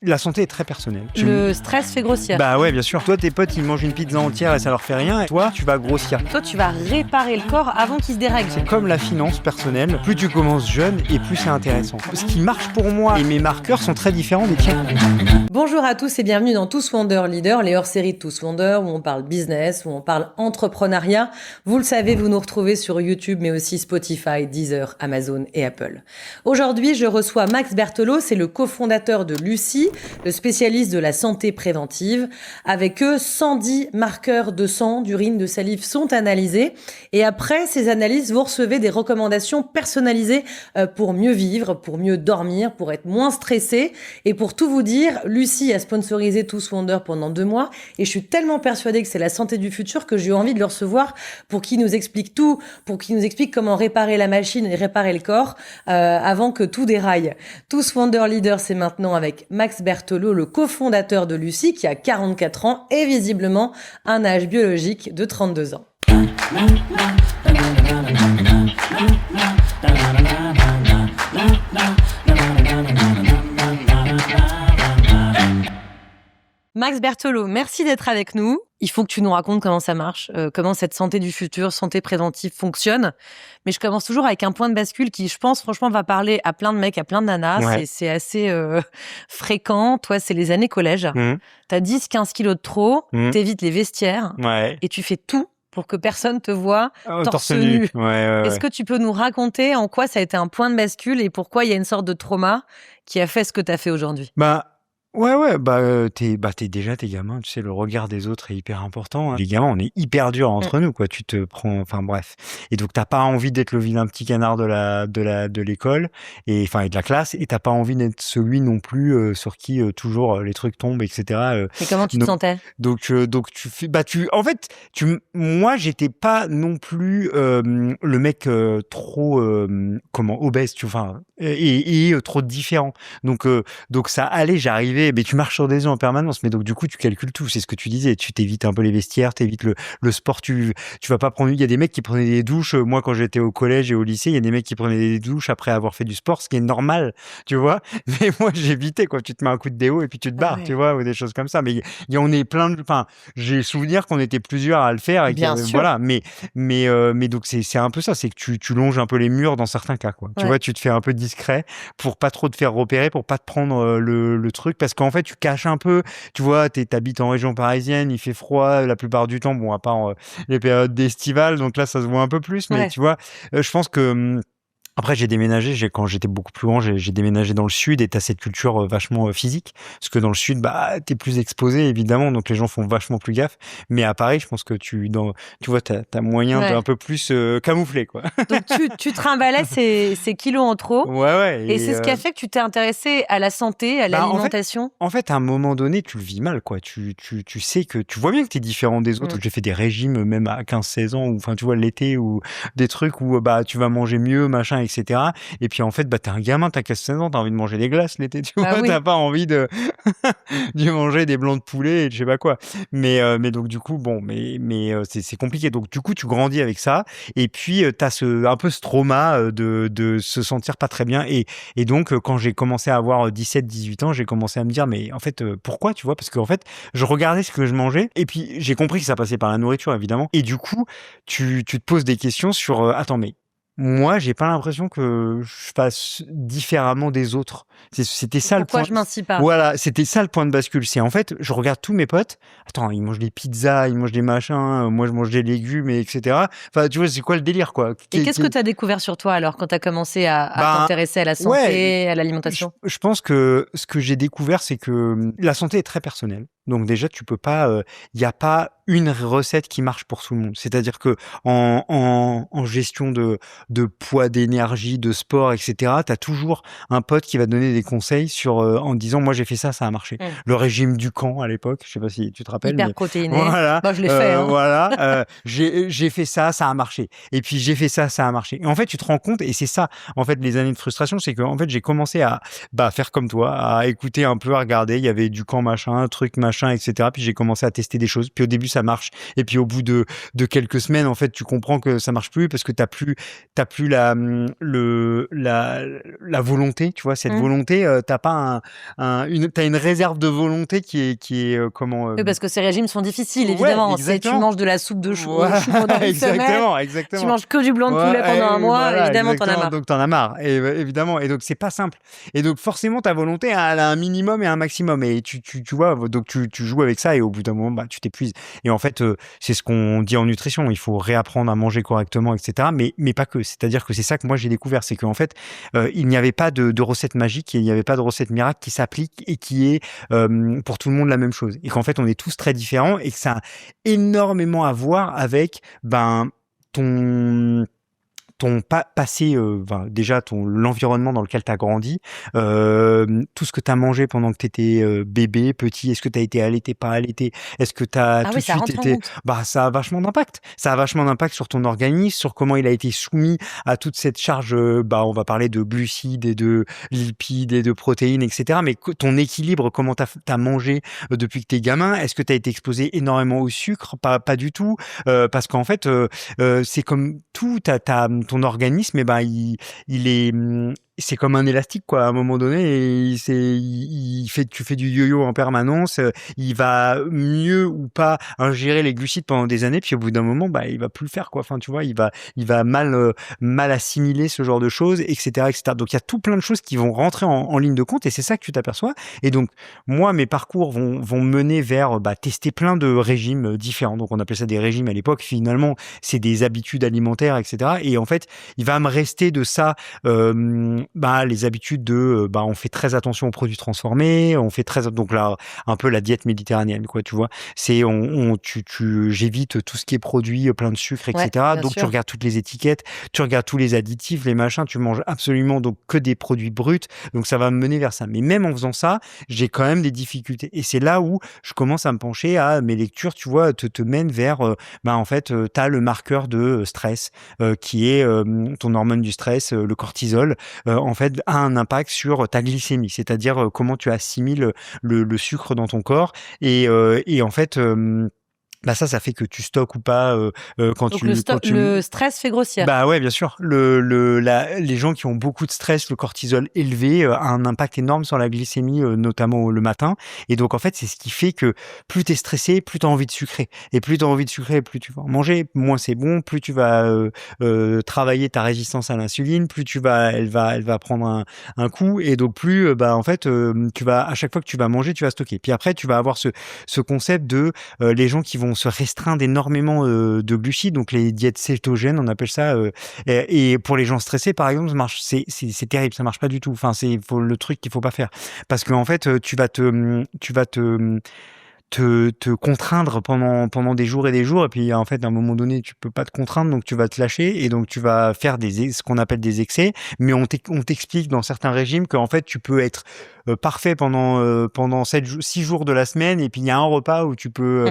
La santé est très personnelle. Le stress fait grossir. Bah ouais, bien sûr. Toi, tes potes, ils mangent une pizza entière et ça leur fait rien. Et toi, tu vas grossir. Toi, tu vas réparer le corps avant qu'il se dérègle. C'est comme la finance personnelle. Plus tu commences jeune et plus c'est intéressant. Ce qui marche pour moi et mes marqueurs sont très différents des tiens. Bonjour à tous et bienvenue dans Tous Wonder Leader, les hors-séries de Tous Wonder où on parle business, où on parle entrepreneuriat. Vous le savez, vous nous retrouvez sur YouTube, mais aussi Spotify, Deezer, Amazon et Apple. Aujourd'hui, je reçois Max Berthelot, c'est le cofondateur de Lucie, le spécialiste de la santé préventive. Avec eux, 110 marqueurs de sang, d'urine, de salive sont analysés. Et après ces analyses, vous recevez des recommandations personnalisées pour mieux vivre, pour mieux dormir, pour être moins stressé. Et pour tout vous dire, Lucie a sponsorisé Tous Wonder pendant 2 mois. Et je suis tellement persuadée que c'est la santé du futur que j'ai eu envie de le recevoir pour qu'il nous explique tout, pour qu'il nous explique comment réparer la machine et réparer le corps avant que tout déraille. Tous Wonder Leader, c'est maintenant avec Max Berthelot, le cofondateur de Lucie, qui a 44 ans et visiblement un âge biologique de 32 ans. Max Berthelot, merci d'être avec nous. Il faut que tu nous racontes comment ça marche, comment cette santé du futur, santé préventive fonctionne. Mais je commence toujours avec un point de bascule qui, je pense, franchement, va parler à plein de mecs, à plein de nanas. Ouais. C'est assez fréquent. Toi, c'est les années collège. T'as 10-15 kilos de trop, t'évites les vestiaires Ouais. et tu fais tout pour que personne te voie torse nu. nu. Ouais. Est-ce que tu peux nous raconter en quoi ça a été un point de bascule et pourquoi il y a une sorte de trauma qui a fait ce que t'as fait aujourd'hui? T'es déjà tes gamins, tu sais, le regard des autres est hyper important. Hein. Les gamins, on est hyper durs entre nous, quoi. Tu te prends, enfin bref. Et donc t'as pas envie d'être le vilain petit canard de l'école et enfin et de la classe, et t'as pas envie d'être celui non plus sur qui toujours les trucs tombent, etc. Et comment tu te sentais? Donc tu fais, moi j'étais pas non plus le mec trop obèse, tu vois, enfin et trop différent. Donc ça allait, j'arrivais. Mais tu marches sur des œufs en permanence, mais donc du coup tu calcules tout, c'est ce que tu disais, tu t'évites un peu les vestiaires, t'évites le sport, tu vas pas prendre, il y a des mecs qui prenaient des douches, moi quand j'étais au collège et au lycée, il y a des mecs qui prenaient des douches après avoir fait du sport, ce qui est normal, tu vois, mais moi j'évitais, quoi, tu te mets un coup de déo et puis tu te barres, tu vois, ou des choses comme ça, mais on est plein de, enfin, j'ai souvenir qu'on était plusieurs à le faire, et bien sûr. Voilà, mais donc c'est un peu ça, c'est que tu longes un peu les murs dans certains cas, quoi, tu vois, tu te fais un peu discret pour pas trop te faire repérer, pour pas te prendre le truc, parce qu'en fait tu caches un peu, tu vois, t'habites en région parisienne, il fait froid la plupart du temps, bon à part les périodes d'estival, donc là ça se voit un peu plus, mais tu vois, je pense que après, j'ai déménagé, quand j'étais beaucoup plus grand, j'ai déménagé dans le sud, et t'as cette culture vachement physique, parce que dans le sud, t'es plus exposé, évidemment, donc les gens font vachement plus gaffe. Mais à Paris, je pense que tu vois, t'as moyen d'un peu plus camoufler, quoi. Donc tu trimballais ces kilos en trop. Ouais. Et c'est ce qui a fait que tu t'es intéressé à la santé, à l'alimentation. En fait, à un moment donné, tu le vis mal, quoi. Tu sais que tu vois bien que t'es différent des autres. J'ai fait des régimes même à 15-16 ans, ou enfin, tu vois, l'été, ou des trucs où tu vas manger mieux, machin, etc. Et puis en fait, t'es un gamin, t'as 15-16 ans, t'as envie de manger des glaces l'été, tu vois, t'as pas envie de manger des blancs de poulet et je sais pas quoi. Mais donc du coup, c'est compliqué. Donc du coup, tu grandis avec ça, et puis t'as un peu ce trauma de se sentir pas très bien. Et donc quand j'ai commencé à avoir 17-18 ans, j'ai commencé à me dire, mais en fait, pourquoi, tu vois, parce qu'en fait, je regardais ce que je mangeais, et puis j'ai compris que ça passait par la nourriture, évidemment. Et du coup, tu te poses des questions sur, attends, mais moi, j'ai pas l'impression que je fasse différemment des autres. C'était ça le point. Pourquoi je m'incie pas? Voilà, c'était ça le point de bascule. C'est en fait, je regarde tous mes potes. Attends, ils mangent des pizzas, ils mangent des machins. Moi, je mange des légumes, etc. Enfin, tu vois, c'est quoi le délire, quoi? Et qu'est-ce que tu as découvert sur toi alors quand tu as commencé à t'intéresser à la santé, à l'alimentation? Je pense que ce que j'ai découvert, c'est que la santé est très personnelle. Donc déjà, tu peux pas, il y a pas une recette qui marche pour tout le monde. C'est-à-dire que en gestion de poids, d'énergie, de sport, etc., t'as toujours un pote qui va te donner des conseils en disant, moi j'ai fait ça, ça a marché. Le régime du camp à l'époque, je sais pas si tu te rappelles. Hyper protéiné. Voilà. Moi, je l'ai fait. Voilà. J'ai fait ça, ça a marché. Et puis j'ai fait ça, ça a marché. Et en fait, tu te rends compte, et c'est ça, en fait, les années de frustration, c'est que en fait, j'ai commencé à faire comme toi, à écouter un peu, à regarder. Il y avait du camp machin, truc machin, etc. Puis j'ai commencé à tester des choses. Puis au début, ça marche. Et puis au bout de quelques semaines, en fait, tu comprends que ça marche plus parce que t'as plus la volonté, tu vois, cette volonté, t'as pas t'as une réserve de volonté qui est comment Oui, parce que ces régimes sont difficiles, Ouais, évidemment. exactement. Tu manges de la soupe au chou pendant une exactement, semaine. Tu manges que du blanc de poulet pendant un mois, voilà, évidemment, t'en as marre. Donc t'en as marre, évidemment. Et donc c'est pas simple. Et donc forcément ta volonté, elle a un minimum et un maximum. Et tu vois, donc tu joues avec ça et au bout d'un moment, bah tu t'épuises. Et en fait, c'est ce qu'on dit en nutrition. Il faut réapprendre à manger correctement, etc. Mais pas que. C'est-à-dire que c'est ça que moi j'ai découvert, c'est qu'en fait, il n'y avait pas de recette magique, il n'y avait pas de recette miracle qui s'applique et qui est pour tout le monde la même chose. Et qu'en fait, on est tous très différents et que ça a énormément à voir avec ton passé, déjà l'environnement dans lequel tu as grandi, tout ce que tu as mangé pendant que tu étais bébé, petit, est-ce que tu as été allaité, pas allaité, est-ce que tu as tout de suite été... ça a vachement d'impact. Ça a vachement d'impact sur ton organisme, sur comment il a été soumis à toute cette charge, on va parler de glucides et de lipides et de protéines, etc. Mais ton équilibre, comment tu as mangé depuis que tu es gamin, est-ce que tu as été exposé énormément au sucre? Pas du tout, parce qu'en fait, c'est comme tout, ton organisme, il est, c'est comme un élastique, quoi. À un moment donné, tu fais du yo-yo en permanence. Il va mieux ou pas ingérer les glucides pendant des années, puis au bout d'un moment, il va plus le faire, quoi. Enfin, tu vois, il va mal assimiler ce genre de choses, etc., etc. Donc, il y a tout plein de choses qui vont rentrer en ligne de compte, et c'est ça que tu t'aperçois. Et donc, moi, mes parcours vont mener vers tester plein de régimes différents. Donc, on appelait ça des régimes à l'époque. Finalement, c'est des habitudes alimentaires, etc. Et en fait, il va me rester de ça les habitudes de on fait très attention aux produits transformés, on fait donc là un peu la diète méditerranéenne, quoi, tu vois. C'est j'évite tout ce qui est produit plein de sucre, etc. Ouais, donc sûr. tu regardes toutes les étiquettes, tu regardes tous les additifs, les machins, tu manges absolument donc que des produits bruts. Donc ça va me mener vers ça. Mais même en faisant ça, j'ai quand même des difficultés. Et c'est là où je commence à me pencher à mes lectures, tu vois, te mènent vers en fait, tu as le marqueur de stress qui est ton hormone du stress, le cortisol, en fait, a un impact sur ta glycémie, c'est-à-dire comment tu assimiles le sucre dans ton corps. Et en fait, ça fait que tu stockes ou pas quand donc tu... le stress fait grossir. Bah ouais, bien sûr. Les gens qui ont beaucoup de stress, le cortisol élevé a un impact énorme sur la glycémie, notamment le matin. Et donc en fait, c'est ce qui fait que plus t'es stressé, plus t'as envie de sucrer. Et plus t'as envie de sucrer, plus tu vas en manger, moins c'est bon, plus tu vas travailler ta résistance à l'insuline, plus elle va prendre un coup. Et donc plus en fait, tu vas à chaque fois que tu vas manger, tu vas stocker. Puis après, tu vas avoir ce concept de les gens qui vont se restreindre énormément de glucides, donc les diètes cétogènes, on appelle ça. Et pour les gens stressés, par exemple, c'est terrible, ça marche pas du tout. Enfin, c'est le truc qu'il faut pas faire, parce qu'en fait, tu vas te contraindre pendant des jours, et puis en fait à un moment donné tu peux pas te contraindre, donc tu vas te lâcher et donc tu vas faire ce qu'on appelle des excès. Mais on t'explique dans certains régimes qu'en fait tu peux être parfait pendant 6 jours de la semaine, et puis il y a un repas où tu peux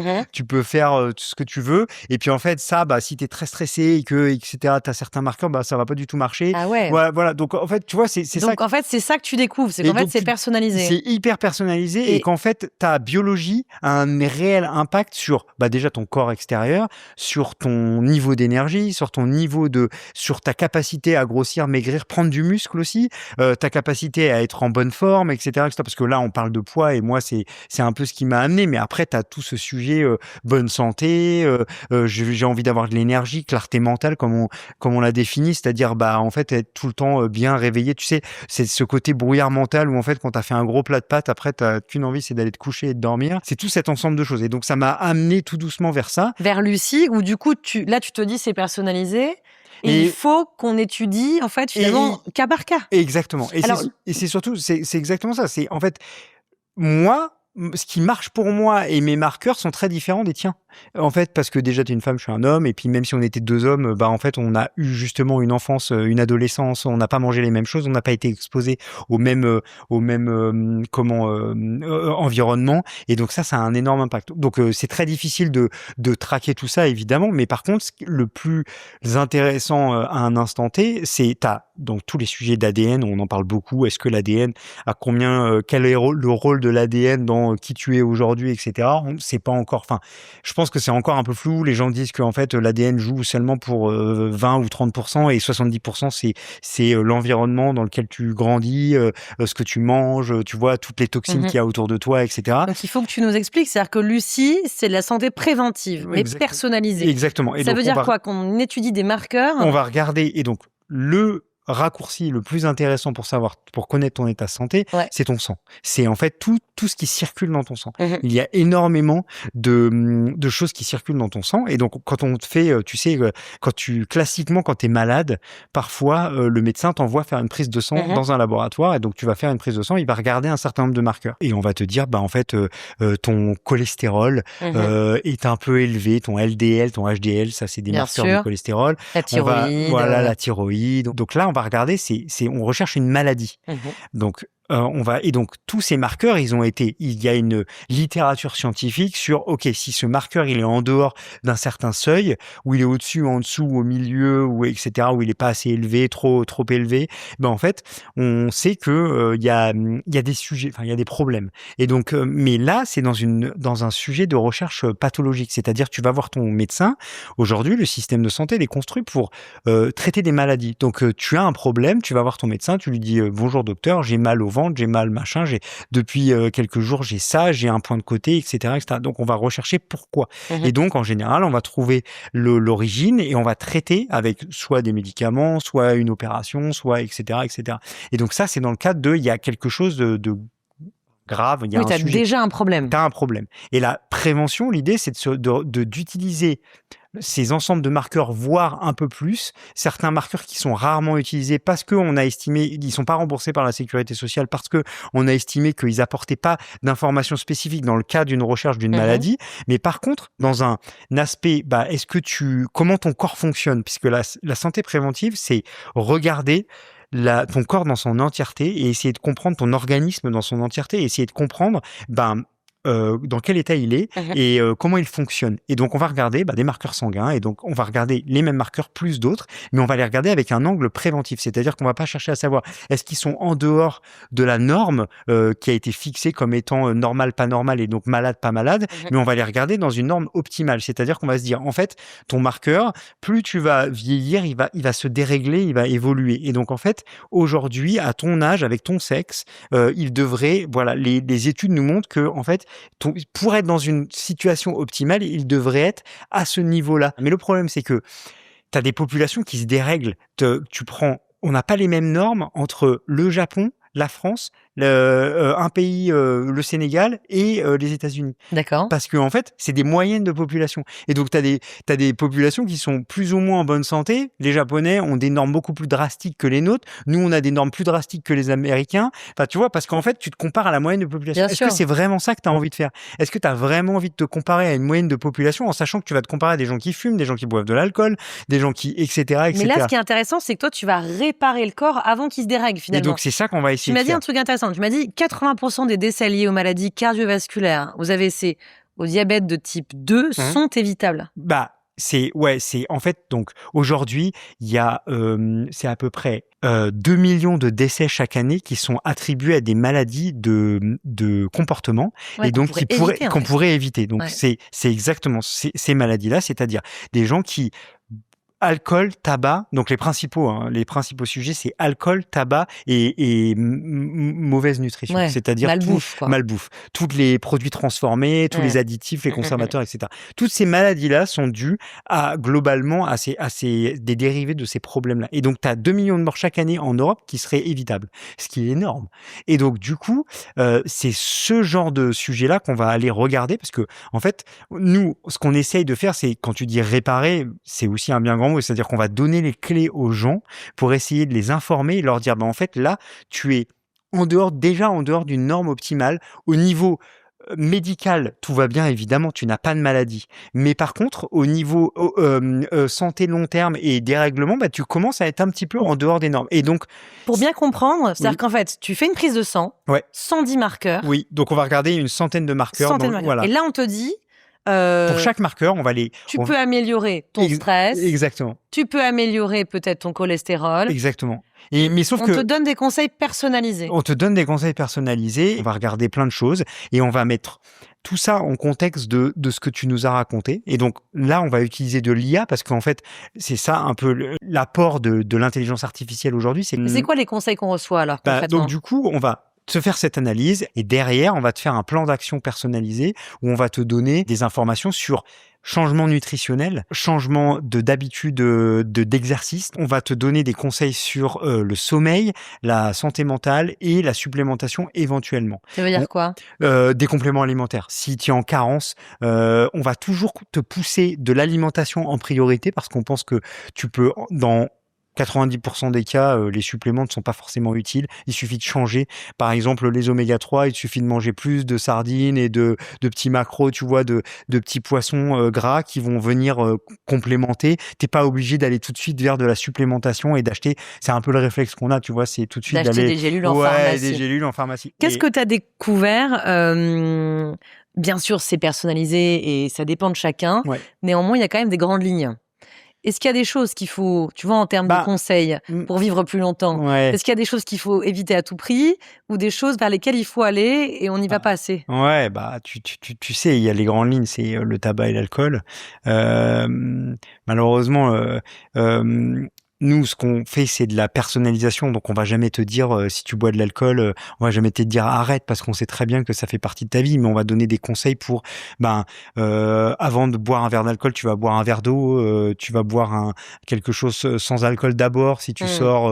faire tout ce que tu veux, et puis en fait ça si t'es très stressé et que etc t'as certains marqueurs, ça va pas du tout marcher. Ah ouais. Voilà, donc en fait tu vois c'est ça. Donc en fait c'est ça que tu découvres, c'est qu'en fait c'est personnalisé. C'est hyper personnalisé, et qu'en fait ta biologie a un réel impact sur déjà ton corps extérieur, sur ton niveau d'énergie, sur ta capacité à grossir, maigrir, prendre du muscle aussi, ta capacité à être en bonne forme, etc., etc. Parce que là on parle de poids, et moi c'est un peu ce qui m'a amené. Mais après tu as tout ce sujet bonne santé, j'ai envie d'avoir de l'énergie, clarté mentale comme on l'a défini, c'est-à-dire en fait être tout le temps bien réveillé. Tu sais, c'est ce côté brouillard mental où en fait quand t'as fait un gros plat de pâtes, après t'as qu'une envie, c'est d'aller te coucher et de dormir. C'est tout cet ensemble de choses, et donc ça m'a amené tout doucement vers ça. Vers Lucie, où du coup tu te dis c'est personnalisé. Et il faut qu'on étudie, en fait, finalement, cas par cas. Exactement. Et c'est surtout, c'est exactement ça. C'est en fait, moi, ce qui marche pour moi et mes marqueurs sont très différents des tiens. En fait, parce que déjà, t'es une femme, je suis un homme, et puis même si on était deux hommes, en fait, on a eu justement une enfance, une adolescence, on n'a pas mangé les mêmes choses, on n'a pas été exposé au même environnement, et donc ça a un énorme impact. Donc c'est très difficile de traquer tout ça, évidemment, mais par contre, le plus intéressant à un instant T, c'est donc tous les sujets d'ADN, on en parle beaucoup. Est-ce que l'ADN quel est le rôle de l'ADN dans vraiment qui tu es aujourd'hui, etc. C'est pas encore, enfin, je pense que c'est encore un peu flou. Les gens disent qu'en fait, l'ADN joue seulement pour 20 ou 30% et 70%, c'est l'environnement dans lequel tu grandis, ce que tu manges, tu vois, toutes les toxines qu'il y a autour de toi, etc. Donc, il faut que tu nous expliques. C'est-à-dire que Lucie, c'est de la santé préventive, mais personnalisée. Exactement. Et ça donc, veut dire quoi? Qu'on étudie des marqueurs? On va regarder, et donc, le raccourci le plus intéressant pour connaître ton état de santé, c'est ton sang. C'est en fait tout ce qui circule dans ton sang. Il y a énormément de choses qui circulent dans ton sang, et donc quand on te fait, tu sais, classiquement quand t'es malade, parfois le médecin t'envoie faire une prise de sang dans un laboratoire, et donc tu vas faire une prise de sang, il va regarder un certain nombre de marqueurs, et on va te dire, bah en fait, ton cholestérol est un peu élevé, ton LDL, ton HDL, ça c'est des marqueurs de cholestérol. La thyroïde. La thyroïde. Donc là, on va regarder, on recherche une maladie. Donc, et donc tous ces marqueurs, il y a une littérature scientifique sur, ok, si ce marqueur il est en dehors d'un certain seuil, ou il est au-dessus, en dessous, au milieu, ou etc., où il est pas assez élevé, trop élevé, ben en fait, on sait que il y a des sujets, enfin il y a des problèmes. Et donc, mais là, c'est dans un sujet de recherche pathologique, c'est-à-dire tu vas voir ton médecin. Aujourd'hui, le système de santé il est construit pour traiter des maladies. Donc tu as un problème, tu vas voir ton médecin, tu lui dis bonjour docteur, j'ai mal au ventre, j'ai mal machin, depuis quelques jours j'ai ça, j'ai un point de côté, etc., etc. Donc on va rechercher pourquoi. Et donc en général on va trouver l'origine et on va traiter avec soit des médicaments, soit une opération, soit etc., etc. Et donc ça c'est dans le cadre il y a quelque chose de grave, il y a un sujet. Déjà un problème. T'as un problème. Et la prévention, l'idée c'est d'utiliser ces ensembles de marqueurs, voire un peu plus, certains marqueurs qui sont rarement utilisés parce qu'on a estimé, ils sont pas remboursés par la sécurité sociale, parce que on a estimé qu'ils apportaient pas d'informations spécifiques dans le cas d'une recherche d'une maladie. Mais par contre, dans un aspect, comment ton corps fonctionne, puisque la santé préventive, c'est regarder ton corps dans son entièreté et essayer de comprendre ton organisme dans son entièreté et essayer de comprendre, dans quel état il est et comment il fonctionne. Et donc, on va regarder des marqueurs sanguins, et donc on va regarder les mêmes marqueurs plus d'autres, mais on va les regarder avec un angle préventif. C'est-à-dire qu'on va pas chercher à savoir est-ce qu'ils sont en dehors de la norme qui a été fixée comme étant normal, pas normal, et donc malade, pas malade, mais on va les regarder dans une norme optimale. C'est-à-dire qu'on va se dire, en fait, ton marqueur, plus tu vas vieillir, il va se dérégler, il va évoluer. Et donc, en fait, aujourd'hui, à ton âge, avec ton sexe, il devrait, les études nous montrent que, en fait, pour être dans une situation optimale, il devrait être à ce niveau-là. Mais le problème, c'est que tu as des populations qui se dérèglent. On n'a pas les mêmes normes entre le Japon, la France, un pays, le Sénégal et les États-Unis. D'accord. Parce que en fait, c'est des moyennes de population. Et donc t'as des populations qui sont plus ou moins en bonne santé. Les Japonais ont des normes beaucoup plus drastiques que les nôtres. Nous, on a des normes plus drastiques que les Américains. Enfin, tu vois, parce qu'en fait, tu te compares à la moyenne de population. Est-ce que c'est vraiment ça que tu as envie de faire? Est-ce que tu as vraiment envie de te comparer à une moyenne de population en sachant que tu vas te comparer à des gens qui fument, des gens qui boivent de l'alcool, des gens qui, etc., etc. Mais là, ce qui est intéressant, c'est que toi, tu vas réparer le corps avant qu'il se dérègle, finalement. Et donc, c'est ça qu'on va essayer de faire. Tu m'as dit un truc intéressant. Tu m'as dit 80% des décès liés aux maladies cardiovasculaires, aux AVC, au diabète de type 2 sont évitables. C'est en fait, donc aujourd'hui il y a c'est à peu près 2 millions de décès chaque année qui sont attribués à des maladies de comportement, et donc qu'on pourrait éviter. Donc c'est exactement ces maladies-là, c'est-à-dire des gens qui alcool, tabac, donc les principaux sujets, c'est alcool, tabac et mauvaise nutrition, c'est-à-dire malbouffe, tous les produits transformés, tous les additifs, les conservateurs, etc. Toutes ces maladies-là sont dues globalement à des dérivés de ces problèmes-là. Et donc, tu as 2 millions de morts chaque année en Europe qui seraient évitables, ce qui est énorme. Et donc, du coup, c'est ce genre de sujet-là qu'on va aller regarder, parce que, en fait, nous, ce qu'on essaye de faire, c'est, quand tu dis réparer, c'est aussi un bien grand mot, c'est-à-dire qu'on va donner les clés aux gens pour essayer de les informer et leur dire, en fait, là, tu es en dehors d'une norme optimale. Au niveau médical, tout va bien, évidemment, tu n'as pas de maladie. Mais par contre, au niveau santé long terme et dérèglement, tu commences à être un petit peu en dehors des normes. Et donc, pour bien comprendre, c'est-à-dire qu'en fait, tu fais une prise de sang, 110 marqueurs. Oui, donc on va regarder une centaine de marqueurs. Voilà. Et là, on te dit... pour chaque marqueur, Tu peux améliorer ton stress. Exactement. Tu peux améliorer peut-être ton cholestérol. Exactement. Mais sauf On que te donne des conseils personnalisés. on te donne des conseils personnalisés, on va regarder plein de choses et on va mettre tout ça en contexte de ce que tu nous as raconté. Et donc là, on va utiliser de l'IA parce qu'en fait, c'est ça un peu l'apport de l'intelligence artificielle aujourd'hui. Mais c'est quoi les conseils qu'on reçoit alors concrètement? Donc du coup, on va te faire cette analyse et derrière, on va te faire un plan d'action personnalisé où on va te donner des informations sur changement nutritionnel, changement d'habitude d'exercice. On va te donner des conseils sur le sommeil, la santé mentale et la supplémentation éventuellement. Ça veut dire quoi? Des compléments alimentaires. Si tu es en carence, on va toujours te pousser de l'alimentation en priorité parce qu'on pense que tu peux, dans 90% des cas, les suppléments ne sont pas forcément utiles. Il suffit de changer. Par exemple, les oméga 3, il suffit de manger plus de sardines et de petits macros, tu vois, de petits poissons gras qui vont venir complémenter. T'es pas obligé d'aller tout de suite vers de la supplémentation et d'acheter. C'est un peu le réflexe qu'on a, tu vois, c'est tout de suite d'acheter des gélules en pharmacie. des gélules en pharmacie. Qu'est-ce que tu as découvert? Bien sûr, c'est personnalisé et ça dépend de chacun. Ouais. Néanmoins, il y a quand même des grandes lignes. Est-ce qu'il y a des choses qu'il faut, tu vois, en termes de conseils pour vivre plus longtemps, est-ce qu'il y a des choses qu'il faut éviter à tout prix ou des choses vers lesquelles il faut aller et on n'y va pas assez? Ouais, tu sais, il y a les grandes lignes, c'est le tabac et l'alcool. Malheureusement, nous, ce qu'on fait, c'est de la personnalisation. Donc, on va jamais te dire si tu bois de l'alcool, on va jamais te dire arrête parce qu'on sait très bien que ça fait partie de ta vie. Mais on va donner des conseils pour, avant de boire un verre d'alcool, tu vas boire un verre d'eau, tu vas boire quelque chose sans alcool d'abord si tu sors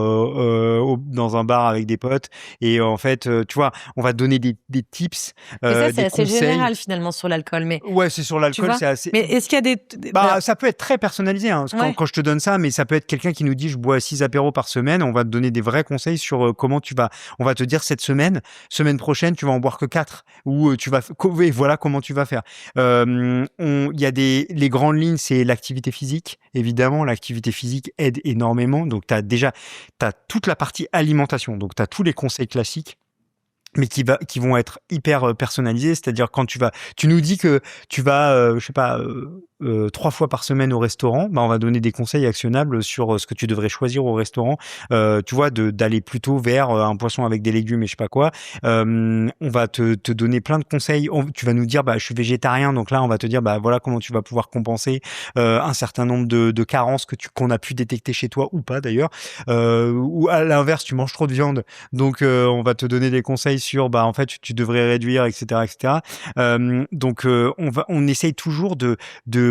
dans un bar avec des potes. Et en fait, tu vois, on va te donner des tips. Mais ça, c'est des assez conseils. Général finalement sur l'alcool. Mais ouais, c'est sur l'alcool, c'est assez. Mais est-ce qu'il y a des ça peut être très personnalisé quand je te donne ça, mais ça peut être quelqu'un qui nous dit je bois 6 apéros par semaine, on va te donner des vrais conseils sur comment on va te dire cette semaine prochaine, tu vas en boire que 4 ou voilà comment tu vas faire. Il y a les grandes lignes, c'est l'activité physique. Évidemment, l'activité physique aide énormément. Donc, t'as toute la partie alimentation. Donc, t'as tous les conseils classiques, mais qui vont être hyper personnalisés. C'est-à-dire quand tu nous dis que tu vas, 3 fois par semaine au restaurant, on va donner des conseils actionnables sur ce que tu devrais choisir au restaurant. Tu vois, d'aller plutôt vers un poisson avec des légumes et je sais pas quoi. On va te donner plein de conseils. Tu vas nous dire, je suis végétarien, donc là, on va te dire, voilà comment tu vas pouvoir compenser un certain nombre de carences qu'on a pu détecter chez toi ou pas d'ailleurs. Ou à l'inverse, tu manges trop de viande, donc on va te donner des conseils sur, en fait, tu devrais réduire, etc., etc. Donc, on essaye toujours de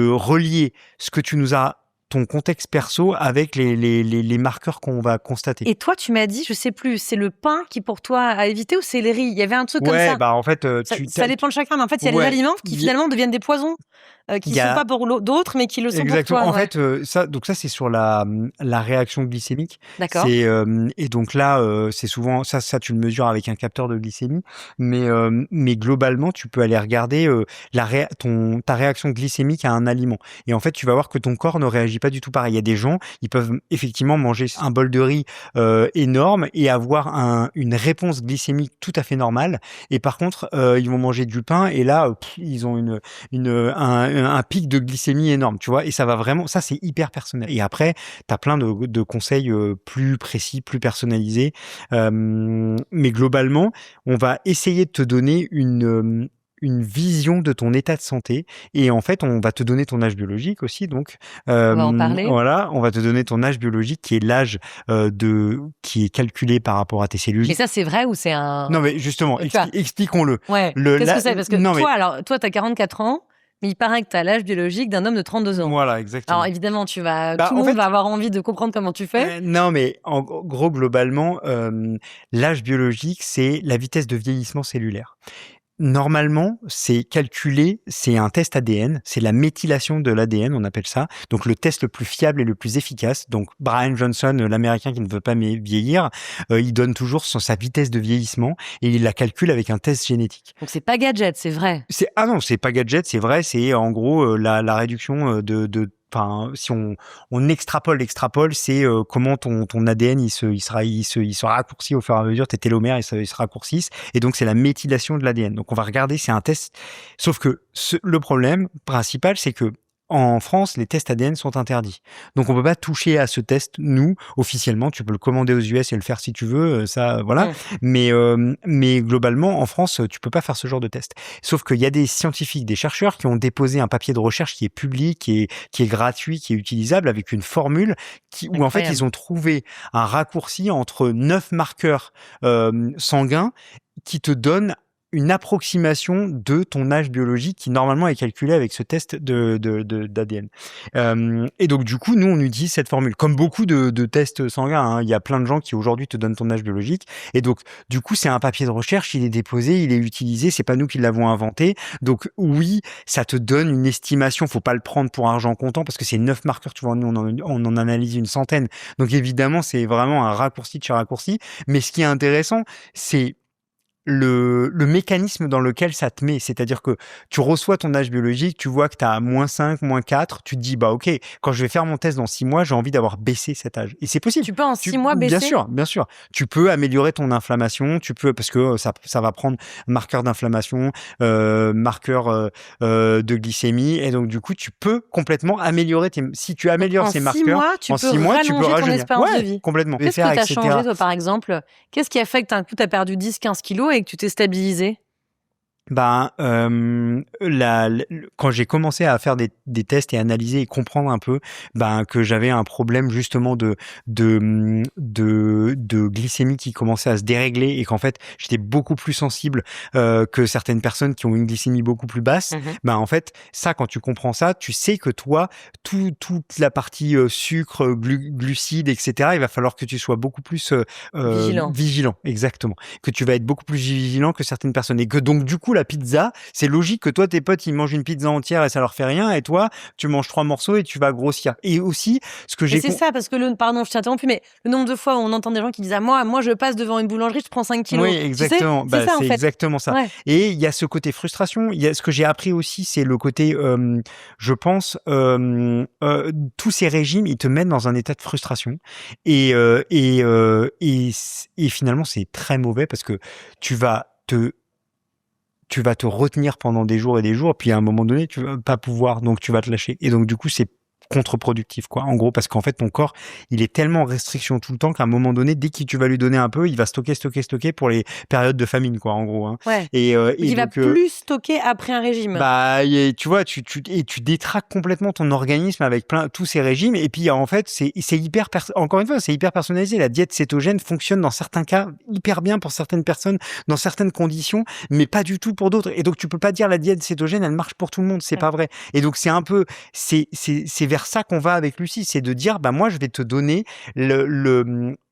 relier ce que tu nous as, ton contexte perso, avec les marqueurs qu'on va constater. Et toi, tu m'as dit, je sais plus, c'est le pain qui pour toi à éviter ou c'est les riz? Il y avait un truc comme ça. En fait, ça dépend de chacun, mais en fait, il y a des aliments qui finalement deviennent des poisons, qui ne sont pas pour d'autres, mais qui le sont Exactement. pour toi. En fait, ça c'est sur la réaction glycémique. D'accord. Et donc là, c'est souvent ça tu le mesures avec un capteur de glycémie, mais globalement, tu peux aller regarder ta réaction glycémique à un aliment. Et en fait, tu vas voir que ton corps ne réagit pas du tout pareil. Il y a des gens, ils peuvent effectivement manger un bol de riz énorme et avoir une réponse glycémique tout à fait normale. Et par contre, ils vont manger du pain et là, ils ont un pic de glycémie énorme, tu vois. Et ça va vraiment, ça c'est hyper personnel. Et après, t'as plein de conseils plus précis, plus personnalisés. Mais globalement, on va essayer de te donner une vision de ton état de santé et en fait on va te donner ton âge biologique aussi, donc on va en parler. Voilà, on va te donner ton âge biologique qui est l'âge qui est calculé par rapport à tes cellules. Mais ça c'est vrai ou c'est un... Non mais justement, expliquons-le. Qu'est-ce que c'est? Parce que toi t'as 44 ans, mais il paraît que tu as l'âge biologique d'un homme de 32 ans. Voilà, exactement. Alors évidemment, tout le monde va avoir envie de comprendre comment tu fais. Non, mais en gros, globalement, l'âge biologique, c'est la vitesse de vieillissement cellulaire. Normalement, c'est calculé, c'est un test ADN, c'est la méthylation de l'ADN, on appelle ça. Donc le test le plus fiable et le plus efficace. Donc Brian Johnson, l'Américain qui ne veut pas vieillir, il donne toujours sa vitesse de vieillissement et il la calcule avec un test génétique. Donc c'est pas gadget, c'est vrai. Non, c'est pas gadget, c'est vrai. C'est en gros la réduction si on extrapole, c'est comment ton ADN il se raccourcit au fur et à mesure, tes télomères ils se raccourcissent, et donc c'est la méthylation de l'ADN. Donc on va regarder, c'est un test. Sauf que le problème principal, c'est que en France, les tests ADN sont interdits. Donc, on peut pas toucher à ce test, nous, officiellement. Tu peux le commander aux US et le faire si tu veux, ça, voilà. Mais globalement, en France, tu peux pas faire ce genre de test. Sauf qu'il y a des scientifiques, des chercheurs qui ont déposé un papier de recherche qui est public, qui est gratuit, qui est utilisable avec une formule où en fait, ils ont trouvé un raccourci entre 9 marqueurs sanguins qui te donnent une approximation de ton âge biologique qui normalement est calculé avec ce test d'ADN. Et donc du coup, nous on utilise cette formule comme beaucoup de tests sanguins. Hein. Il y a plein de gens qui aujourd'hui te donnent ton âge biologique. Et donc du coup, c'est un papier de recherche, il est déposé, il est utilisé. C'est pas nous qui l'avons inventé. Donc oui, ça te donne une estimation. Faut pas le prendre pour argent comptant parce que c'est 9 marqueurs. Tu vois, nous on en analyse une centaine. Donc évidemment, c'est vraiment un raccourci de chez raccourci. Mais ce qui est intéressant, c'est le mécanisme dans lequel ça te met, c'est-à-dire que tu reçois ton âge biologique, tu vois que tu as -5, -4, tu te dis, bah ok, quand je vais faire mon test dans 6 mois, j'ai envie d'avoir baissé cet âge. Et c'est possible. Tu peux en 6 mois baisser? Bien sûr. Tu peux améliorer ton inflammation, parce que ça va prendre marqueur d'inflammation, marqueur de glycémie, et donc du coup, tu peux complètement améliorer si tu améliores ces marqueurs, en 6 mois, tu peux rallonger ton espérance de vie. Complètement. Qu'est-ce que tu as changé, toi, par exemple? Qu'est-ce qui a fait que d'un coup, tu as perdu 10-15 kilos et que tu t'es stabilisé? Quand j'ai commencé à faire des tests et analyser et comprendre un peu, que j'avais un problème justement de glycémie qui commençait à se dérégler et qu'en fait j'étais beaucoup plus sensible que certaines personnes qui ont une glycémie beaucoup plus basse. En fait, ça, quand tu comprends ça, tu sais que toi, toute la partie sucre, glucides, etc., il va falloir que tu sois beaucoup plus vigilant, exactement. Que tu vas être beaucoup plus vigilant que certaines personnes et que donc du coup la pizza, c'est logique que toi tes potes ils mangent une pizza entière et ça leur fait rien et toi tu manges 3 morceaux et tu vas grossir. Et aussi ce que j'ai c'est ça parce que pardon, je t'ai interrompu, mais le nombre de fois où on entend des gens qui disent moi je passe devant une boulangerie, je prends 5 kilos. Oui, exactement. C'est ça, en fait. Exactement ça. Ouais. Et il y a ce côté frustration. Il y a ce que j'ai appris aussi, c'est le côté, je pense, tous ces régimes, ils te mettent dans un état de frustration. Et finalement, c'est très mauvais parce que tu vas te retenir pendant des jours et des jours, puis à un moment donné, tu vas pas pouvoir, donc tu vas te lâcher. Et donc, du coup, c'est contre-productif, quoi. En gros, parce qu'en fait, ton corps, il est tellement en restriction tout le temps qu'à un moment donné, dès que tu vas lui donner un peu, il va stocker pour les périodes de famine, quoi, en gros. Hein. Ouais. Et il va plus stocker après un régime. Tu vois, tu détraques complètement ton organisme avec tous ces régimes. Et puis, en fait, c'est encore une fois, c'est hyper personnalisé. La diète cétogène fonctionne dans certains cas hyper bien pour certaines personnes, dans certaines conditions, mais pas du tout pour d'autres. Et donc, tu peux pas dire la diète cétogène, elle marche pour tout le monde. C'est pas vrai. Et donc, c'est un peu, c'est vers ça qu'on va avec Lucie, c'est de dire moi je vais te donner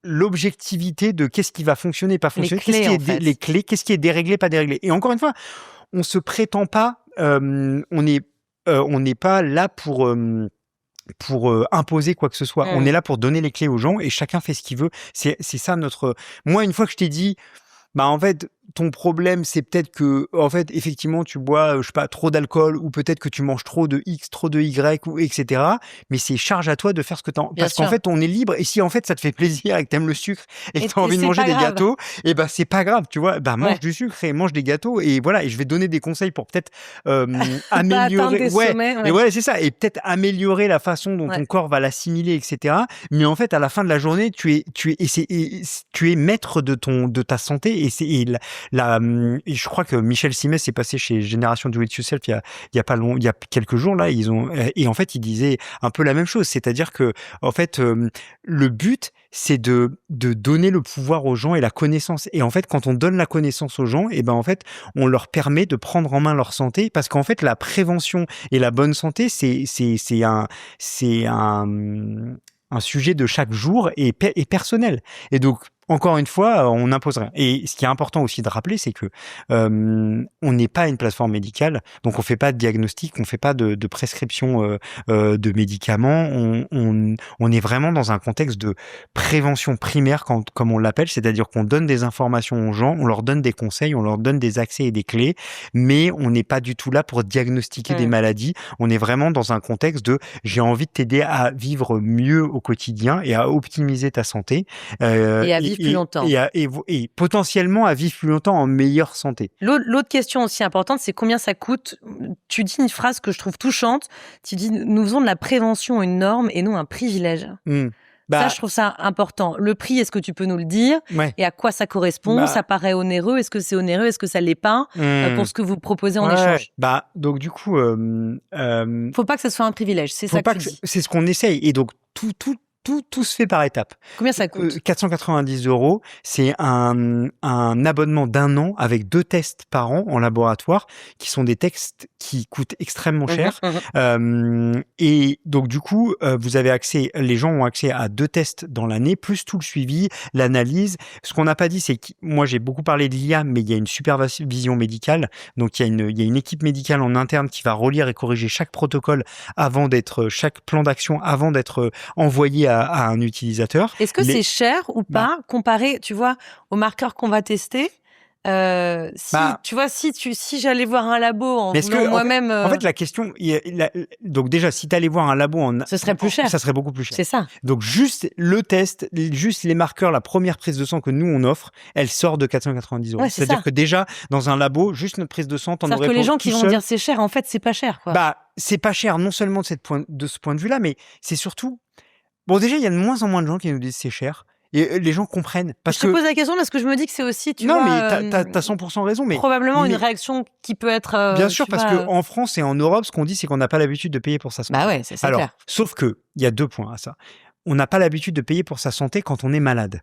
l'objectivité de qu'est-ce qui va fonctionner, pas fonctionner, les clés, qu'est-ce qui est déréglé, pas déréglé. Et encore une fois, on se prétend pas, on n'est pas là pour imposer quoi que ce soit. On est là pour donner les clés aux gens et chacun fait ce qu'il veut. C'est ça notre. Moi, une fois que je t'ai dit, en fait, ton problème, c'est peut-être que, en fait, effectivement, tu bois, je sais pas, trop d'alcool, ou peut-être que tu manges trop de X, trop de Y, ou etc. Mais c'est charge à toi de faire ce que t'as. Parce qu'en fait, on est libre. Et si en fait ça te fait plaisir et que t'aimes le sucre et que t'as envie de manger des gâteaux, c'est pas grave, tu vois. Mange du sucre et mange des gâteaux. Et voilà. Et je vais donner des conseils pour peut-être améliorer. Et ouais, c'est ça. Et peut-être améliorer la façon dont ton corps va l'assimiler, etc. Mais en fait, à la fin de la journée, tu es maître de ta santé. Et je crois que Michel Simès est passé chez Génération Do It Yourself il y a quelques jours là, et en fait il disait un peu la même chose, c'est-à-dire que en fait le but c'est de donner le pouvoir aux gens et la connaissance. Et en fait quand on donne la connaissance aux gens, et en fait on leur permet de prendre en main leur santé, parce qu'en fait la prévention et la bonne santé c'est un sujet de chaque jour et personnel. Et donc encore une fois, on n'impose rien. Et ce qui est important aussi de rappeler, c'est que on n'est pas une plateforme médicale, donc on fait pas de diagnostic, on fait pas de prescription de médicaments. On est vraiment dans un contexte de prévention primaire, comme on l'appelle, c'est-à-dire qu'on donne des informations aux gens, on leur donne des conseils, on leur donne des accès et des clés, mais on n'est pas du tout là pour diagnostiquer des maladies. On est vraiment dans un contexte de j'ai envie de t'aider à vivre mieux au quotidien et à optimiser ta santé et à vivre plus longtemps. Et potentiellement à vivre plus longtemps en meilleure santé. L'autre question aussi importante, c'est combien ça coûte. Tu dis une phrase que je trouve touchante. Tu dis, nous faisons de la prévention une norme et non un privilège. Ça, je trouve ça important. Le prix, est-ce que tu peux nous le dire? Et à quoi ça correspond? Ça paraît onéreux. Est-ce que c'est onéreux? Est-ce que ça l'est pas pour ce que vous proposez en échange? Donc du coup, faut pas que ce soit un privilège. C'est ça que tu dis. C'est ce qu'on essaye. Et donc tout se fait par étapes. Combien ça coûte? 490 €. C'est un abonnement d'1 an avec 2 tests par an en laboratoire, qui sont des tests qui coûtent extrêmement cher. Et donc, du coup, les gens ont accès à 2 tests dans l'année, plus tout le suivi, l'analyse. Ce qu'on n'a pas dit, c'est que moi, j'ai beaucoup parlé de l'IA, mais il y a une supervision médicale. Donc, il y a une équipe médicale en interne qui va relire et corriger chaque protocole chaque plan d'action avant d'être envoyé à un utilisateur. Est-ce que c'est cher ou pas comparé, tu vois, aux marqueurs qu'on va tester? Tu vois, si j'allais voir un labo en voulant moi-même... En fait, la question... donc déjà, si tu allais voir un labo... Ce serait plus cher. Ça serait beaucoup plus cher. C'est ça. Donc juste le test, juste les marqueurs, la première prise de sang que nous, on offre, elle sort de 490 €. C'est-à-dire que déjà, dans un labo, juste notre prise de sang, t'en aurais... C'est-à-dire que les gens qui vont dire c'est cher, en fait, c'est pas cher, quoi. C'est pas cher non seulement de ce point de vue-là, mais c'est surtout... Bon, déjà, il y a de moins en moins de gens qui nous disent c'est cher. Et les gens comprennent. Je te pose la question parce que je me dis que c'est aussi, tu vois... Non, mais t'as 100% raison. Mais probablement une réaction qui peut être... bien sûr, parce qu'en France et en Europe, ce qu'on dit, c'est qu'on n'a pas l'habitude de payer pour sa santé. Bah ouais, c'est clair. Sauf que, il y a 2 points à ça. On n'a pas l'habitude de payer pour sa santé quand on est malade.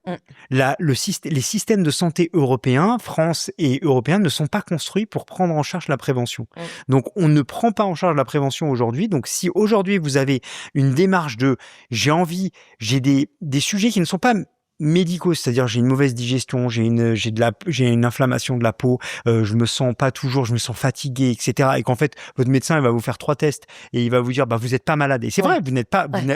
Les systèmes de santé européens, France et européens, ne sont pas construits pour prendre en charge la prévention. Donc, on ne prend pas en charge la prévention aujourd'hui. Donc, si aujourd'hui, vous avez une démarche de « j'ai des sujets qui ne sont pas médicaux, c'est-à-dire j'ai une mauvaise digestion, j'ai une inflammation de la peau, je me sens fatigué, etc. Et qu'en fait votre médecin il va vous faire 3 tests et il va vous dire vous êtes pas malade. Et c'est vrai, vous n'êtes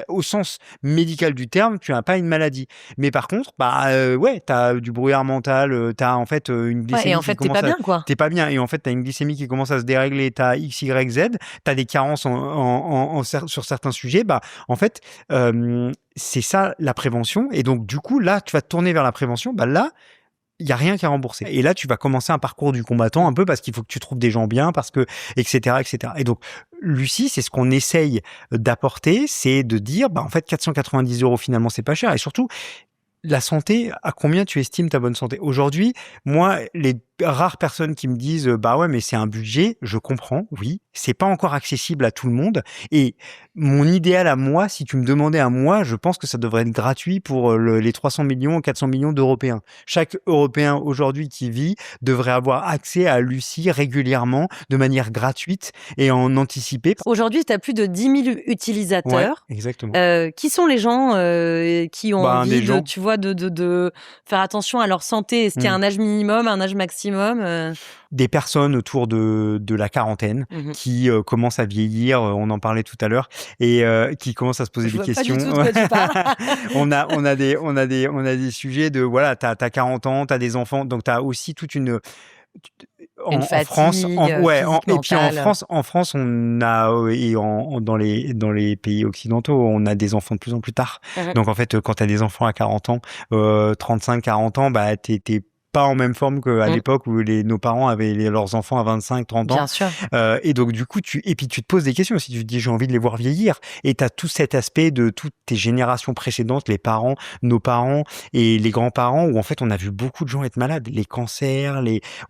au sens médical du terme, tu n'as pas une maladie. Mais par contre, t'as du brouillard mental, t'as en fait une glycémie et en fait t'es pas bien quoi. T'es pas bien et en fait t'as une glycémie qui commence à se dérégler, t'as X, Y, Z, t'as des carences sur certains sujets. En fait c'est ça la prévention. Et donc, du coup, là, tu vas te tourner vers la prévention. Là, il n'y a rien qu'à rembourser. Et là, tu vas commencer un parcours du combattant un peu parce qu'il faut que tu trouves des gens bien, parce que, etc., etc. Et donc, Lucie, c'est ce qu'on essaye d'apporter, c'est de dire, en fait, 490 € finalement, c'est pas cher. Et surtout, la santé, à combien tu estimes ta bonne santé? Aujourd'hui, moi, les rares personnes qui me disent ouais, mais c'est un budget, je comprends, oui, c'est pas encore accessible à tout le monde. Et mon idéal à moi, si tu me demandais à moi, je pense que ça devrait être gratuit pour les 300 millions, 400 millions d'Européens. Chaque Européen aujourd'hui qui vit devrait avoir accès à Lucie régulièrement, de manière gratuite et en anticipé. Aujourd'hui, tu as plus de 10 000 utilisateurs. Ouais, exactement. Qui sont les gens qui ont envie tu vois, de faire attention à leur santé? Est-ce qu'il y a un âge minimum, un âge maximum? Des personnes autour de la quarantaine qui commencent à vieillir, on en parlait tout à l'heure, et qui commencent à se poser des questions. Pas du tout de quoi tu parles. on a des sujets de voilà, t'as 40 ans, t'as des enfants, donc t'as aussi toute une fatigue, France, et puis en France, on a dans les pays occidentaux, on a des enfants de plus en plus tard. Donc en fait, quand t'as des enfants à 40 ans, 35, 40 ans, t'es pas en même forme qu'à l'époque où nos parents avaient leurs enfants à 25, 30 ans. Bien sûr. Et donc, du coup, tu te poses des questions. Si tu te dis, j'ai envie de les voir vieillir. Et tu as tout cet aspect de toutes tes générations précédentes, les parents, nos parents et les grands-parents, où en fait, on a vu beaucoup de gens être malades. Les cancers,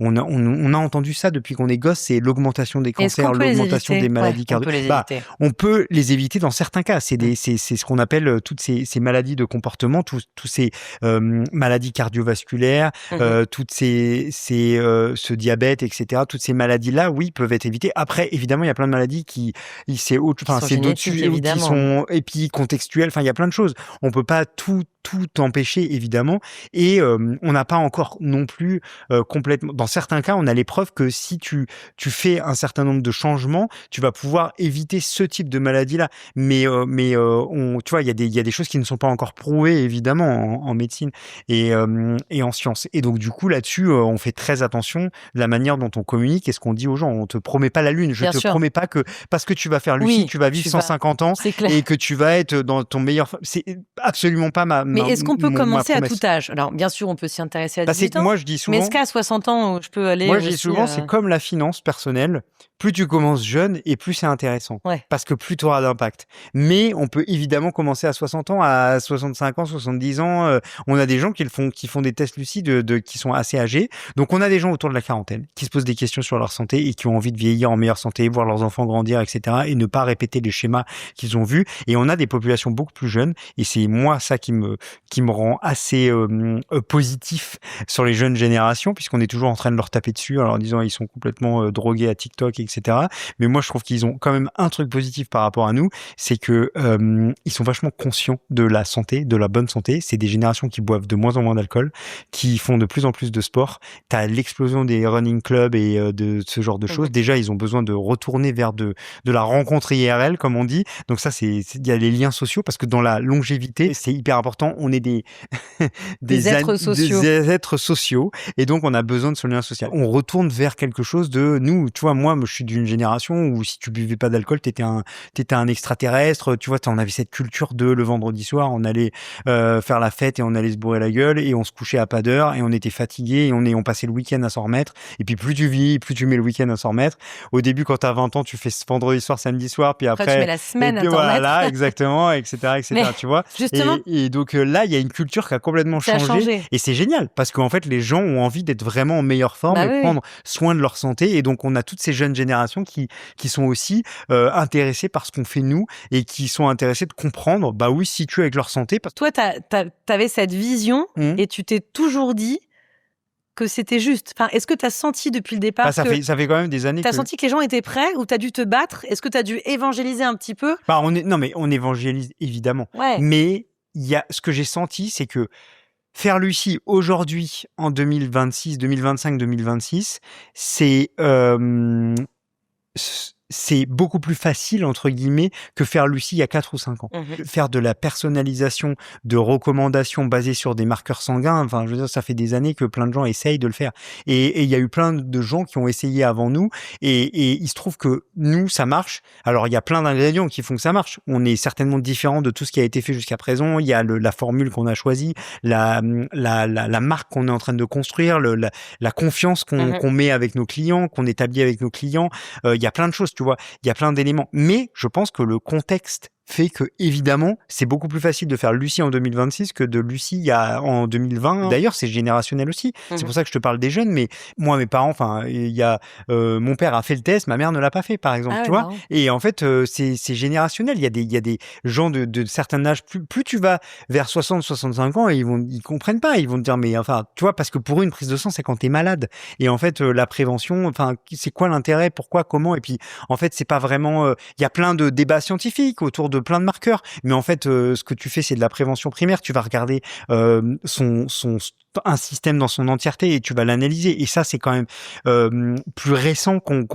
on a entendu ça depuis qu'on est gosse, c'est l'augmentation des cancers, l'augmentation des maladies cardiovasculaires. On peut les éviter dans certains cas. C'est ce qu'on appelle toutes ces maladies de comportement, tous ces maladies cardiovasculaires, toutes ce diabète, etc. Toutes ces maladies-là, oui, peuvent être évitées. Après, évidemment, il y a plein de maladies c'est d'autres sujets qui sont épicontextuelles. Enfin, il y a plein de choses. On peut pas tout empêcher, évidemment. Et on n'a pas encore non plus complètement... Dans certains cas, on a les preuves que si tu fais un certain nombre de changements, tu vas pouvoir éviter ce type de maladie-là. Mais tu vois, il y a des choses qui ne sont pas encore prouvées, évidemment, en médecine et en sciences. Et donc, du coup, là-dessus, on fait très attention de la manière dont on communique et ce qu'on dit aux gens. On te promet pas la lune. Je te promets pas que parce que tu vas faire Lucie, tu vas vivre 150 ans et que tu vas être dans ton meilleur... C'est absolument pas ma Mais est-ce qu'on peut ma commencer à promesse. tout âge? Alors, bien sûr, on peut s'y intéresser à Bah, c'est 18 que ans. moi, je dis Mais souvent, est-ce qu'à 60 ans, je peux aller moi, je dis aussi, souvent, c'est comme la finance personnelle. Plus tu commences jeune et plus c'est intéressant. Ouais. Parce que plus tu auras d'impact. Mais on peut évidemment commencer à 60 ans, à 65 ans, 70 ans. On a des gens qui font des tests lucides qui sont assez âgés. Donc, on a des gens autour de la quarantaine qui se posent des questions sur leur santé et qui ont envie de vieillir en meilleure santé, voir leurs enfants grandir, etc. et ne pas répéter les schémas qu'ils ont vus. Et on a des populations beaucoup plus jeunes. Et c'est moi, ça qui me rend assez positif sur les jeunes générations, puisqu'on est toujours en train de leur taper dessus en leur disant ils sont complètement drogués à TikTok, etc. Mais moi, je trouve qu'ils ont quand même un truc positif par rapport à nous, c'est que ils sont vachement conscients de la santé, de la bonne santé. C'est des générations qui boivent de moins en moins d'alcool, qui font de plus en plus de sport. T'as l'explosion des running clubs et de ce genre de choses. Déjà, ils ont besoin de retourner vers de la rencontre IRL, comme on dit. Donc ça, il y a les liens sociaux, parce que dans la longévité, c'est hyper important. On est des êtres sociaux. des êtres sociaux, et donc on a besoin de ce lien social. On retourne vers quelque chose de nous. Tu vois, moi, je suis d'une génération où si tu buvais pas d'alcool, t'étais un extraterrestre. Tu vois, on avait cette culture de le vendredi soir, on allait faire la fête et on allait se bourrer la gueule et on se couchait à pas d'heure et on était fatigué et on passait le week-end à s'en remettre. Et puis plus tu vis, plus tu mets le week-end à s'en remettre. Au début, quand t'as 20 ans, tu fais vendredi soir, samedi soir, puis après tu mets la semaine à t'en voilà, remettre. exactement, etc., Mais tu vois. justement, Et donc là, il y a une culture qui a complètement ça a changé. et c'est génial parce qu'en fait, les gens ont envie d'être vraiment en meilleure forme Bah et oui. prendre soin de leur santé. Et donc, on a toutes ces jeunes générations qui sont aussi intéressées par ce qu'on fait nous et qui sont intéressées de comprendre, bah oui, si tu es avec leur santé. Toi, t'avais cette vision et tu t'es toujours dit que c'était juste. Enfin, est-ce que tu as senti depuis le départ ça fait quand même des années que... Tu as senti que les gens étaient prêts ou tu as dû te battre? Est-ce que tu as dû évangéliser un petit peu? Non, mais on évangélise évidemment. Ouais. Mais ce que j'ai senti, c'est que faire Lucie aujourd'hui, en 2026, 2025, 2026, c'est beaucoup plus facile, entre guillemets, que faire Lucie il y a 4 ou 5 ans. Faire de la personnalisation, de recommandations basées sur des marqueurs sanguins, enfin, je veux dire, ça fait des années que plein de gens essayent de le faire. Et il y a eu plein de gens qui ont essayé avant nous, et il se trouve que nous, ça marche. Alors, il y a plein d'ingrédients qui font que ça marche. On est certainement différent de tout ce qui a été fait jusqu'à présent. Il y a la formule qu'on a choisie, la marque qu'on est en train de construire, la confiance qu'on met avec nos clients, qu'on établit avec nos clients. Il y a plein de choses, tu vois, il y a plein d'éléments. Mais je pense que le contexte fait que, évidemment, c'est beaucoup plus facile de faire Lucie en 2026 que de Lucie en 2020. D'ailleurs, c'est générationnel aussi. C'est pour ça que je te parle des jeunes, mais moi, mes parents, enfin, mon père a fait le test, ma mère ne l'a pas fait, par exemple, tu vois. Et en fait, c'est générationnel. Il y a des gens de certains âges, plus tu vas vers 60, 65 ans, et ils comprennent pas. Ils vont te dire, mais enfin, tu vois, parce que pour eux, une prise de sang, c'est quand t'es malade. Et en fait, la prévention, enfin, c'est quoi l'intérêt? Pourquoi? Comment? Et puis, en fait, c'est pas vraiment, il y a plein de débats scientifiques autour de plein de marqueurs, mais en fait, ce que tu fais, c'est de la prévention primaire. Tu vas regarder un système dans son entièreté et tu vas l'analyser. Et ça, c'est quand même plus récent qu'on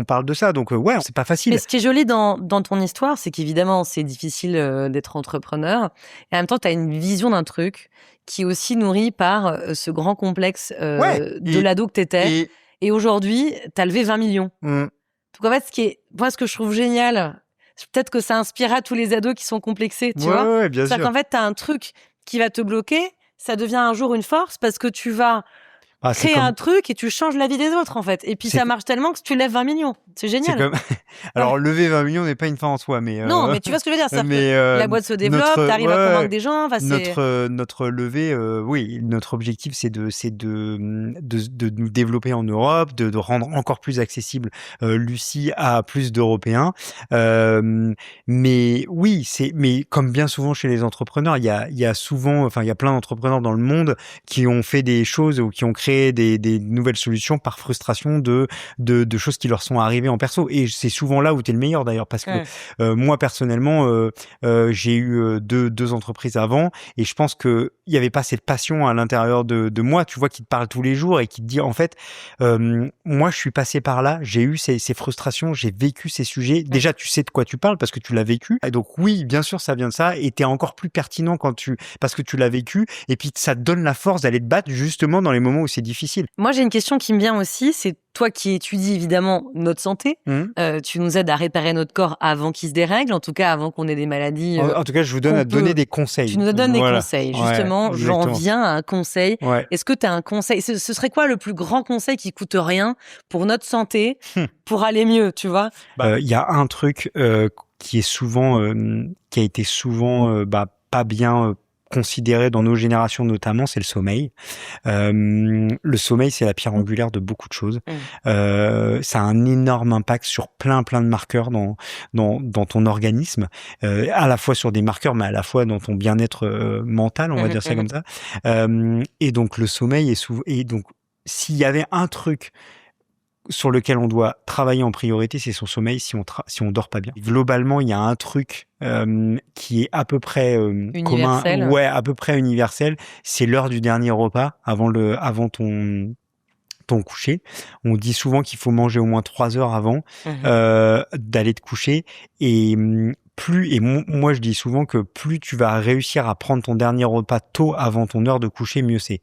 parle de ça. Donc ouais, c'est pas facile. Mais ce qui est joli dans ton histoire, c'est qu'évidemment, c'est difficile d'être entrepreneur. Et en même temps, tu as une vision d'un truc qui est aussi nourri par ce grand complexe de l'ado que t'étais. Et aujourd'hui, tu as levé 20 millions. Donc en fait, moi, ce que je trouve génial, peut-être que ça inspirera tous les ados qui sont complexés, tu vois. Ouais, bien sûr. C'est-à-dire qu'en fait, t'as un truc qui va te bloquer, ça devient un jour une force parce que tu vas créer un truc et tu changes la vie des autres, en fait. Et puis, ça marche tellement que tu lèves 20 millions. C'est génial. Alors, lever 20 millions n'est pas une fin en soi, mais... Non, mais tu vois ce que je veux dire. Que la boîte se développe, t'arrives à convaincre des gens. Enfin, notre levée, oui, notre objectif, c'est de nous développer en Europe, de rendre encore plus accessible Lucie à plus d'Européens. Mais oui, mais comme bien souvent chez les entrepreneurs, il y a souvent, enfin, il y a plein d'entrepreneurs dans le monde qui ont fait des choses ou qui ont créé des nouvelles solutions par frustration de choses qui leur sont arrivées en perso. Et c'est souvent là où tu es le meilleur, d'ailleurs, parce que moi, personnellement, j'ai eu deux entreprises avant, et je pense que il y avait pas cette passion à l'intérieur de moi, tu vois, qui te parle tous les jours et qui te dit, en fait, moi, je suis passé par là, j'ai eu ces frustrations, j'ai vécu ces sujets. Déjà, tu sais de quoi tu parles parce que tu l'as vécu. Et donc, oui, bien sûr, ça vient de ça, et t'es encore plus pertinent parce que tu l'as vécu, et puis ça te donne la force d'aller te battre justement dans les moments où c'est c'est difficile. Moi, j'ai une question qui me vient aussi. C'est toi qui étudies évidemment notre santé. Tu nous aides à réparer notre corps avant qu'il se dérègle, en tout cas avant qu'on ait des maladies. En tout cas, je vous donne à donner des conseils. Tu nous donnes des conseils. Justement, j'en viens à un conseil. Est-ce que tu as un conseil? Ce serait quoi le plus grand conseil qui coûte rien pour notre santé, pour aller mieux, tu vois? Y a un truc qui a été souvent pas bien considéré dans nos générations notamment, c'est le sommeil. Le sommeil, c'est la pierre angulaire de beaucoup de choses. Ça a un énorme impact sur plein de marqueurs dans ton organisme, à la fois sur des marqueurs, mais à la fois dans ton bien-être mental, on va dire ça comme ça. Et donc le sommeil et donc s'il y avait un truc sur lequel on doit travailler en priorité, c'est son sommeil si on dort pas bien. Globalement, il y a un truc qui est à peu près universel. Commun, à peu près universel, c'est l'heure du dernier repas avant ton coucher. On dit souvent qu'il faut manger au moins 3 heures avant d'aller te coucher et moi je dis souvent que plus tu vas réussir à prendre ton dernier repas tôt avant ton heure de coucher, mieux c'est.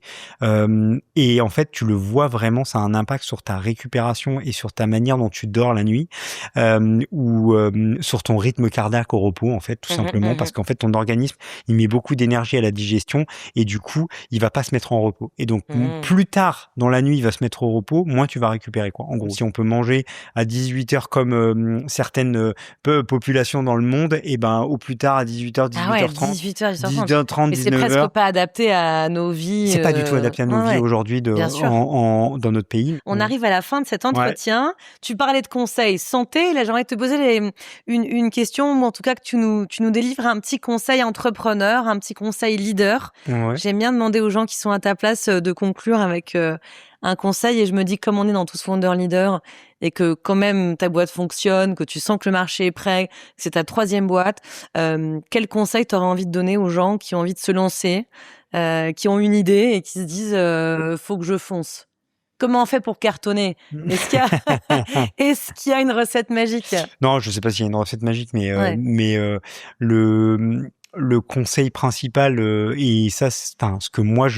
Et en fait, tu le vois vraiment, ça a un impact sur ta récupération et sur ta manière dont tu dors la nuit, ou sur ton rythme cardiaque au repos, en fait, tout simplement, parce qu'en fait, ton organisme, il met beaucoup d'énergie à la digestion et du coup, il va pas se mettre en repos. Et donc, plus tard dans la nuit, il va se mettre au repos, moins tu vas récupérer, quoi. En gros, si on peut manger à 18h comme certaines populations dans le monde, et ben au plus tard à 18h, 18h30, 18h30, mais c'est presque pas adapté à nos vies. C'est pas du tout adapté à nos vies aujourd'hui dans notre pays. On arrive à la fin de cet entretien. Tu parlais de conseils santé. Là, j'aimerais te poser une question, ou en tout cas que tu nous délivres un petit conseil entrepreneur, un petit conseil leader. J'aime bien demander aux gens qui sont à ta place de conclure avec un conseil, et je me dis, comme on est dans Tous Founder Leader et que quand même ta boîte fonctionne, que tu sens que le marché est prêt, que c'est ta 3e boîte, quel conseil t'aurais envie de donner aux gens qui ont envie de se lancer, qui ont une idée et qui se disent faut que je fonce? Comment on fait pour cartonner? Est-ce qu'il y a une recette magique? Non, je sais pas s'il y a une recette magique, mais le conseil principal, et ça, ce que moi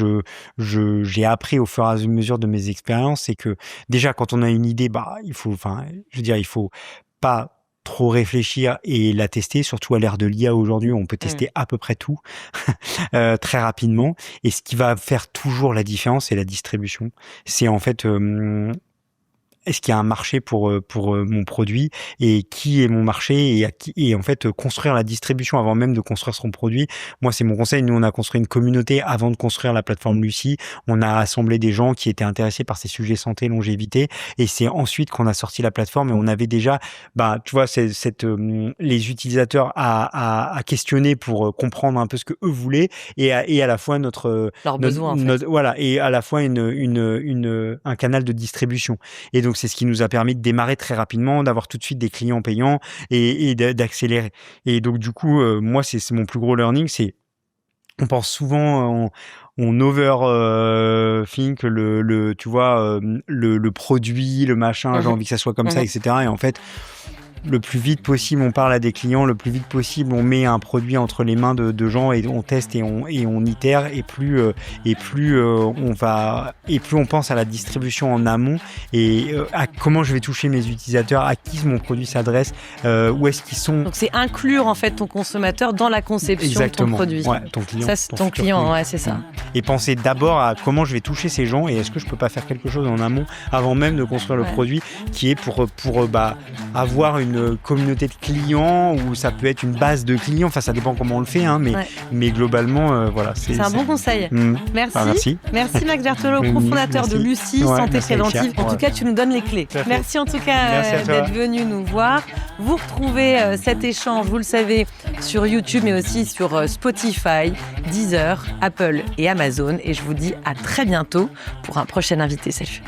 j'ai appris au fur et à mesure de mes expériences, c'est que déjà quand on a une idée, il faut pas trop réfléchir et la tester, surtout à l'ère de l'IA aujourd'hui, on peut tester à peu près tout très rapidement. Et ce qui va faire toujours la différence, c'est la distribution. C'est en fait est-ce qu'il y a un marché pour mon produit, et qui est mon marché, et en fait construire la distribution avant même de construire son produit. Moi, c'est mon conseil. Nous, on a construit une communauté avant de construire la plateforme Lucie. On a assemblé des gens qui étaient intéressés par ces sujets santé, longévité, et c'est ensuite qu'on a sorti la plateforme. Et on avait déjà, tu vois, les utilisateurs à questionner pour comprendre un peu ce que eux voulaient, et à la fois leurs besoins, en fait. Voilà, et à la fois un canal de distribution. Et donc c'est ce qui nous a permis de démarrer très rapidement, d'avoir tout de suite des clients payants et d'accélérer. Et donc du coup, moi c'est mon plus gros learning, c'est on pense souvent on overthink tu vois, le produit, le machin, j'ai envie que ça soit comme ça, etc. Et en fait, le plus vite possible, on parle à des clients, le plus vite possible, on met un produit entre les mains de gens et on teste et on itère, et plus on pense à la distribution en amont et à comment je vais toucher mes utilisateurs, à qui mon produit s'adresse, où est-ce qu'ils sont. Donc c'est inclure en fait ton consommateur dans la conception de ton produit. Ouais, ton client. Ça, c'est ton client, ouais, c'est ça. Et penser d'abord à comment je vais toucher ces gens, et est-ce que je peux pas faire quelque chose en amont avant même de construire le produit, qui est pour avoir une communauté de clients, ou ça peut être une base de clients, enfin ça dépend comment on le fait, mais globalement voilà, c'est un bon conseil. Merci. Merci Max Berthelot, cofondateur de Lucie Santé Préventive. En tout cas, tu nous donnes les clés. Merci en tout cas d'être venu nous voir. Vous retrouvez cet échange, vous le savez, sur YouTube, mais aussi sur Spotify, Deezer, Apple et Amazon. Et je vous dis à très bientôt pour un prochain invité. Salut.